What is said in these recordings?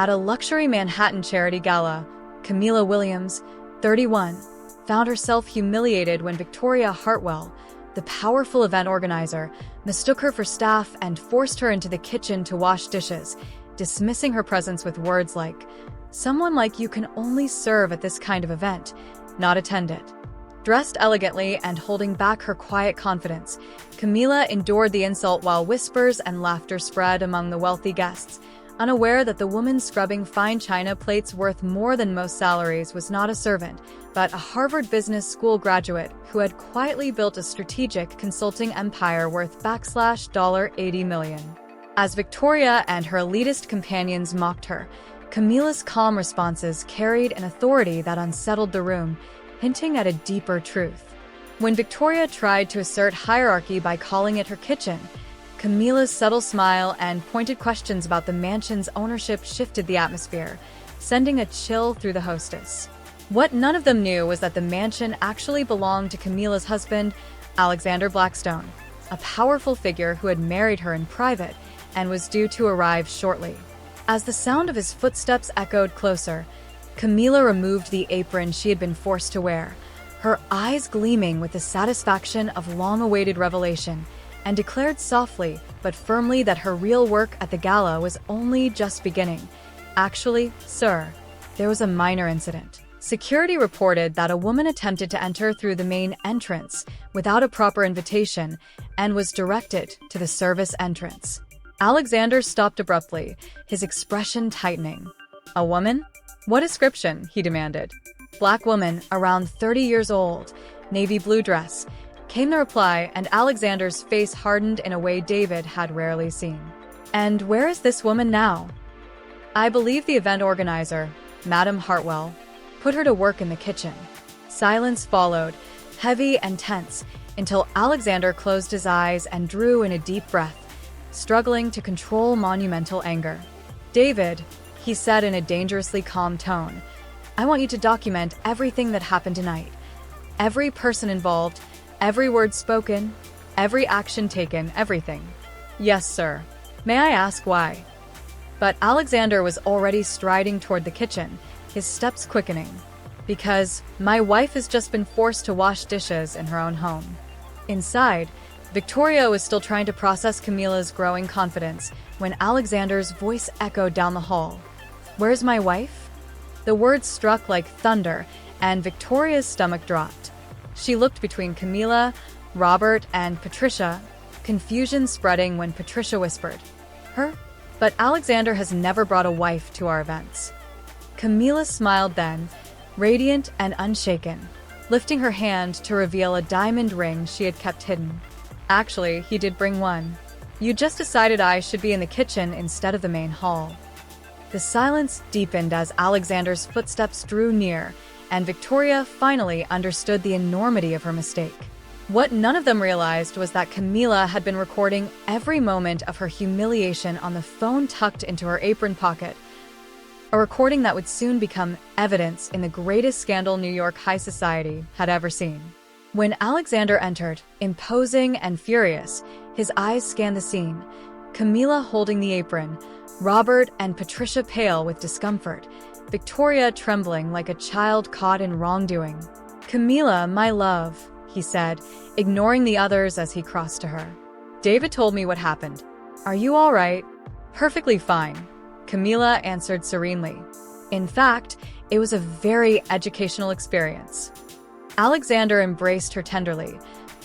At a luxury Manhattan charity gala, Camila Williams, 31, found herself humiliated when Victoria Hartwell, the powerful event organizer, mistook her for staff and forced her into the kitchen to wash dishes, dismissing her presence with words like, "Someone like you can only serve at this kind of event, not attend it." Dressed elegantly and holding back her quiet confidence, Camila endured the insult while whispers and laughter spread among the wealthy guests, unaware that the woman scrubbing fine china plates worth more than most salaries was not a servant, but a Harvard Business School graduate who had quietly built a strategic consulting empire worth $80 million. As Victoria and her elitist companions mocked her, Camila's calm responses carried an authority that unsettled the room, hinting at a deeper truth. When Victoria tried to assert hierarchy by calling it her kitchen, Camila's subtle smile and pointed questions about the mansion's ownership shifted the atmosphere, sending a chill through the hostess. What none of them knew was that the mansion actually belonged to Camila's husband, Alexander Blackstone, a powerful figure who had married her in private and was due to arrive shortly. As the sound of his footsteps echoed closer, Camila removed the apron she had been forced to wear, her eyes gleaming with the satisfaction of long-awaited revelation, and declared softly but firmly that her real work at the gala was only just beginning. "Actually, sir, there was a minor incident." Security reported that a woman attempted to enter through the main entrance without a proper invitation and was directed to the service entrance. Alexander stopped abruptly, his expression tightening. "A woman? What description?" he demanded. "Black woman, around 30 years old, navy blue dress," came the reply, and Alexander's face hardened in a way David had rarely seen. "And where is this woman now?" "I believe the event organizer, Madame Hartwell, put her to work in the kitchen." Silence followed, heavy and tense, until Alexander closed his eyes and drew in a deep breath, struggling to control monumental anger. "David," he said in a dangerously calm tone, "I want you to document everything that happened tonight. Every person involved, every word spoken, every action taken, everything." "Yes, sir. May I ask why?" But Alexander was already striding toward the kitchen, his steps quickening. "Because my wife has just been forced to wash dishes in her own home." Inside, Victoria was still trying to process Camila's growing confidence when Alexander's voice echoed down the hall. "Where's my wife?" The words struck like thunder, and Victoria's stomach dropped. She looked between Camila, Robert, and Patricia, confusion spreading when Patricia whispered, "Her? But Alexander has never brought a wife to our events." Camila smiled then, radiant and unshaken, lifting her hand to reveal a diamond ring she had kept hidden. "Actually, he did bring one. You just decided I should be in the kitchen instead of the main hall." The silence deepened as Alexander's footsteps drew near, and Victoria finally understood the enormity of her mistake. What none of them realized was that Camila had been recording every moment of her humiliation on the phone tucked into her apron pocket, a recording that would soon become evidence in the greatest scandal New York high society had ever seen. When Alexander entered, imposing and furious, his eyes scanned the scene, Camila holding the apron, Robert and Patricia pale with discomfort, Victoria trembling like a child caught in wrongdoing. "Camila, my love," he said, ignoring the others as he crossed to her. "David told me what happened. Are you all right?" "Perfectly fine," Camila answered serenely. In fact, it was a very educational experience. Alexander embraced her tenderly,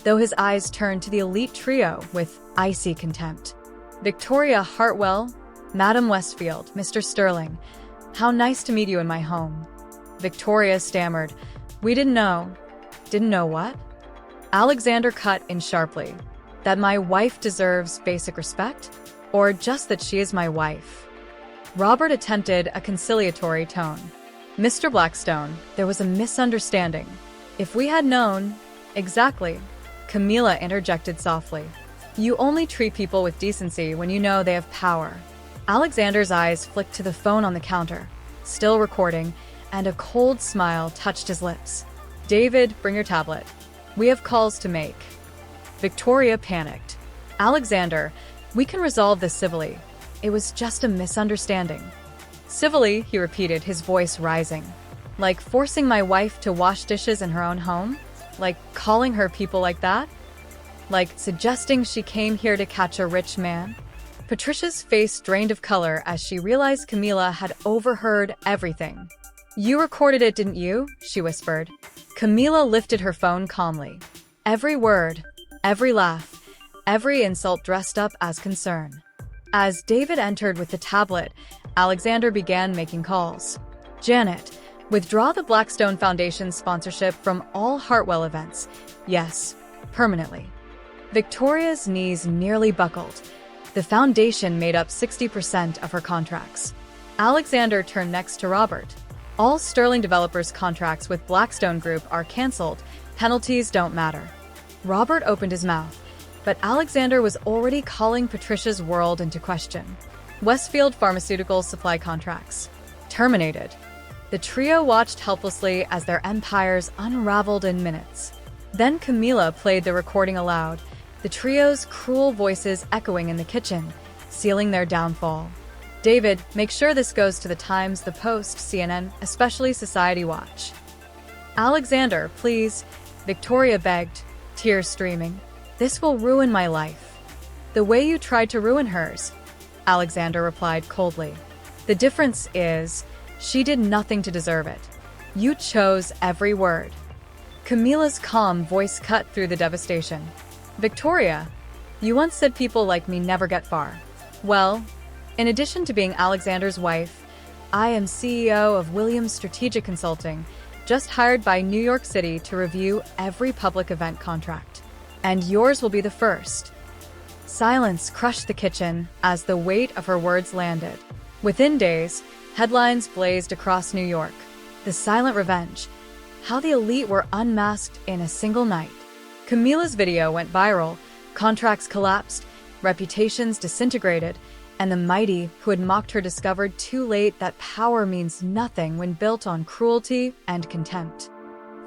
though his eyes turned to the elite trio with icy contempt. "Victoria Hartwell, Madam Westfield, Mr. Sterling, how nice to meet you in my home." Victoria stammered, "We didn't know." "Didn't know what?" Alexander cut in sharply. "That my wife deserves basic respect? Or just that she is my wife?" Robert attempted a conciliatory tone. "Mr. Blackstone, there was a misunderstanding. If we had known—" "Exactly," Camila interjected softly. "You only treat people with decency when you know they have power." Alexander's eyes flicked to the phone on the counter, still recording, and a cold smile touched his lips. "David, bring your tablet. We have calls to make." Victoria panicked. "Alexander, we can resolve this civilly. It was just a misunderstanding." Civilly, he repeated, his voice rising. Like forcing my wife to wash dishes in her own home? Like calling her people like that? Like suggesting she came here to catch a rich man? Patricia's face drained of color as she realized Camila had overheard everything. You recorded it, didn't you? She whispered. Camila lifted her phone calmly. Every word, every laugh, every insult dressed up as concern. As David entered with the tablet, Alexander began making calls. Janet, withdraw the Blackstone Foundation's sponsorship from all Hartwell events. Yes, permanently. Victoria's knees nearly buckled. The foundation made up 60% of her contracts. Alexander turned next to Robert. All Sterling Developers contracts with Blackstone Group are cancelled. Penalties don't matter. Robert opened his mouth, but Alexander was already calling Patricia's world into question. Westfield Pharmaceutical supply contracts. Terminated. The trio watched helplessly as their empires unraveled in minutes. Then Camila played the recording aloud, the trio's cruel voices echoing in the kitchen, sealing their downfall. David, make sure this goes to the Times, the Post, CNN, especially Society Watch. Alexander, please, Victoria begged, tears streaming. This will ruin my life. The way you tried to ruin hers, Alexander replied coldly. The difference is, she did nothing to deserve it. You chose every word. Camila's calm voice cut through the devastation. Victoria, you once said people like me never get far. Well, in addition to being Alexander's wife, I am CEO of Williams Strategic Consulting, just hired by New York City to review every public event contract. And yours will be the first. Silence crushed the kitchen as the weight of her words landed. Within days, headlines blazed across New York. The silent revenge. How the elite were unmasked in a single night. Camila's video went viral, contracts collapsed, reputations disintegrated, and the mighty who had mocked her discovered too late that power means nothing when built on cruelty and contempt.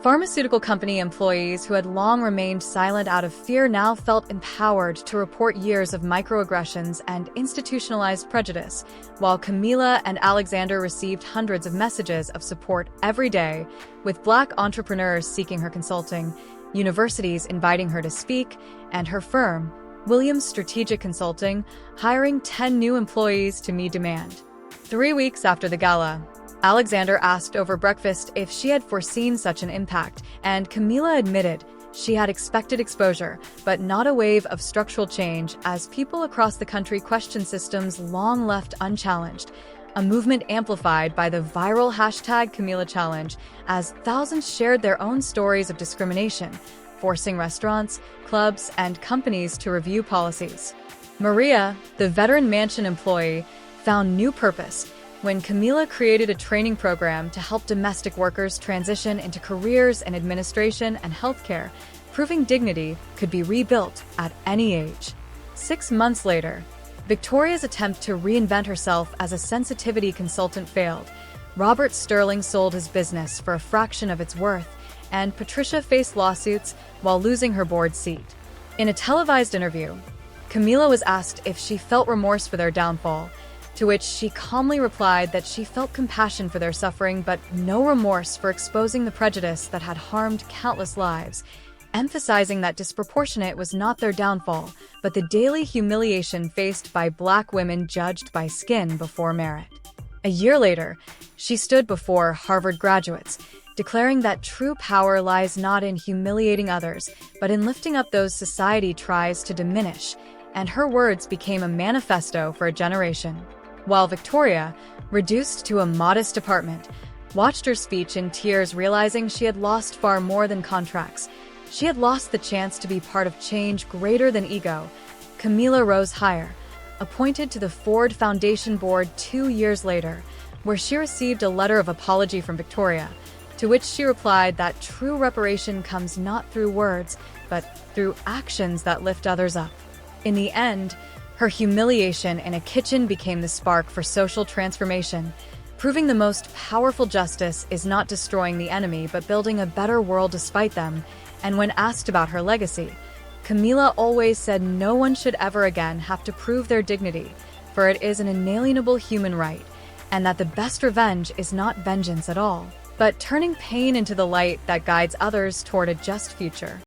Pharmaceutical company employees who had long remained silent out of fear now felt empowered to report years of microaggressions and institutionalized prejudice, while Camila and Alexander received hundreds of messages of support every day, with Black entrepreneurs seeking her consulting, universities inviting her to speak, and her firm, Williams Strategic Consulting, hiring 10 new employees to meet demand. 3 weeks after the gala, Alexander asked over breakfast if she had foreseen such an impact, and Camila admitted she had expected exposure, but not a wave of structural change as people across the country questioned systems long left unchallenged, a movement amplified by the viral hashtag Camila Challenge as thousands shared their own stories of discrimination, forcing restaurants, clubs, and companies to review policies. Maria, the veteran mansion employee, found new purpose when Camila created a training program to help domestic workers transition into careers in administration and healthcare, proving dignity could be rebuilt at any age. 6 months later, Victoria's attempt to reinvent herself as a sensitivity consultant failed. Robert Sterling sold his business for a fraction of its worth, and Patricia faced lawsuits while losing her board seat. In a televised interview, Camila was asked if she felt remorse for their downfall, to which she calmly replied that she felt compassion for their suffering but no remorse for exposing the prejudice that had harmed countless lives, emphasizing that disproportionate was not their downfall, but the daily humiliation faced by Black women judged by skin before merit. A year later, she stood before Harvard graduates, declaring that true power lies not in humiliating others, but in lifting up those society tries to diminish, and her words became a manifesto for a generation. While Victoria, reduced to a modest apartment, watched her speech in tears, realizing she had lost far more than contracts. She had lost the chance to be part of change greater than ego. Camila rose higher, appointed to the Ford Foundation board 2 years later, where she received a letter of apology from Victoria, to which she replied that true reparation comes not through words, but through actions that lift others up. In the end, her humiliation in a kitchen became the spark for social transformation, proving the most powerful justice is not destroying the enemy but building a better world despite them. And when asked about her legacy, Camila always said no one should ever again have to prove their dignity, for it is an inalienable human right, and that the best revenge is not vengeance at all, but turning pain into the light that guides others toward a just future.